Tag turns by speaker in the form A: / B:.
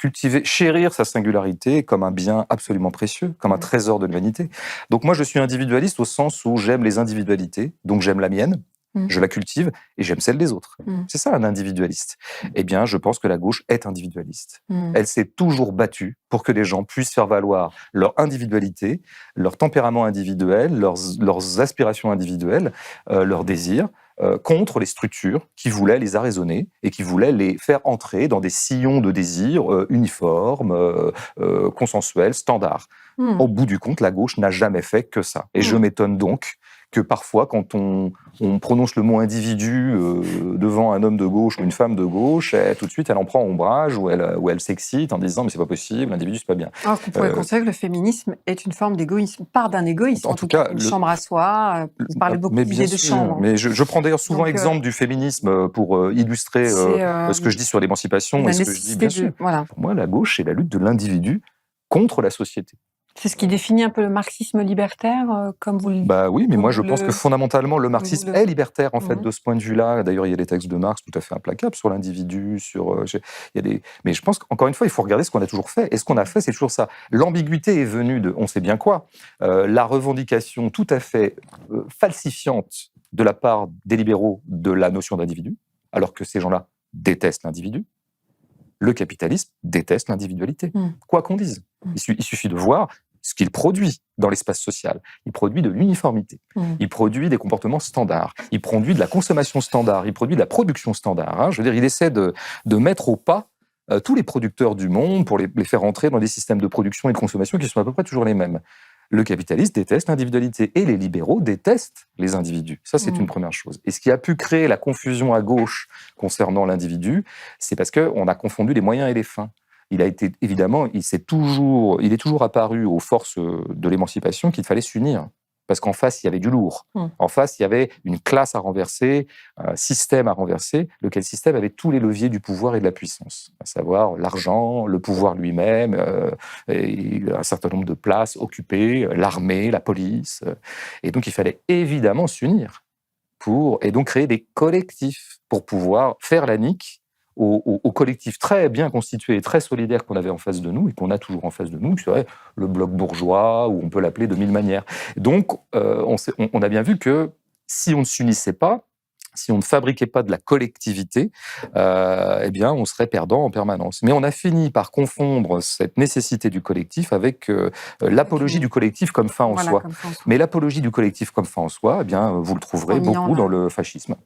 A: cultiver, chérir sa singularité comme un bien absolument précieux, comme un trésor de l'humanité. Donc moi, je suis individualiste au sens où j'aime les individualités, donc j'aime la mienne, je la cultive et j'aime celle des autres. C'est ça un individualiste. Eh bien, je pense que la gauche est individualiste. Elle s'est toujours battue pour que les gens puissent faire valoir leur individualité, leur tempérament individuel, leurs aspirations individuelles, leurs désirs, contre les structures qui voulaient les arraisonner et qui voulaient les faire entrer dans des sillons de désirs uniformes, consensuels, standards. Au bout du compte, la gauche n'a jamais fait que ça. Et je m'étonne donc que parfois, quand on prononce le mot individu devant un homme de gauche ou une femme de gauche, tout de suite, elle en prend ombrage ou elle s'excite en disant « mais c'est pas possible, l'individu, c'est pas bien ».
B: Alors qu'on pourrait considérer que le féminisme est une forme d'égoïsme, part d'un égoïsme,
A: en tout cas,
B: une chambre à soi, on parlait beaucoup d'idées de chambre.
A: Mais je prends d'ailleurs souvent exemple du féminisme pour illustrer ce que je dis sur l'émancipation et ce que je dis bien sûr.
B: Voilà.
A: Pour moi, la gauche, c'est la lutte de l'individu contre la société.
B: C'est ce qui définit un peu le marxisme libertaire, comme vous le dites.
A: Bah oui, mais moi je pense que fondamentalement le marxisme est libertaire en fait de ce point de vue-là. D'ailleurs, il y a des textes de Marx tout à fait implacables sur l'individu, mais je pense qu'encore une fois, il faut regarder ce qu'on a toujours fait. Et ce qu'on a fait, c'est toujours ça. L'ambiguïté est venue de, on sait bien quoi, la revendication tout à fait falsifiante de la part des libéraux de la notion d'individu, alors que ces gens-là détestent l'individu. Le capitalisme déteste l'individualité, quoi qu'on dise. Il suffit de voir ce qu'il produit dans l'espace social. Il produit de l'uniformité, il produit des comportements standards, il produit de la consommation standard, il produit de la production standard. Je veux dire, il essaie de mettre au pas tous les producteurs du monde pour les faire entrer dans des systèmes de production et de consommation qui sont à peu près toujours les mêmes. Le capitaliste déteste l'individualité et les libéraux détestent les individus. Ça, c'est une première chose. Et ce qui a pu créer la confusion à gauche concernant l'individu, c'est parce qu'on a confondu les moyens et les fins. Il a été, évidemment, il est toujours apparu aux forces de l'émancipation qu'il fallait s'unir. Parce qu'en face, il y avait du lourd. En face, il y avait une classe à renverser, un système à renverser, lequel système avait tous les leviers du pouvoir et de la puissance, à savoir l'argent, le pouvoir lui-même, et un certain nombre de places occupées, l'armée, la police. Et donc, il fallait évidemment s'unir et donc créer des collectifs pour pouvoir faire la nique au collectif très bien constitué et très solidaire qu'on avait en face de nous et qu'on a toujours en face de nous, qui serait le bloc bourgeois, ou on peut l'appeler de mille manières. Donc, on a bien vu que si on ne s'unissait pas, si on ne fabriquait pas de la collectivité, eh bien, on serait perdant en permanence. Mais on a fini par confondre cette nécessité du collectif avec l'apologie du collectif comme fin en soi. Mais l'apologie du collectif comme fin en soi, eh bien, vous le trouverez beaucoup dans le fascisme.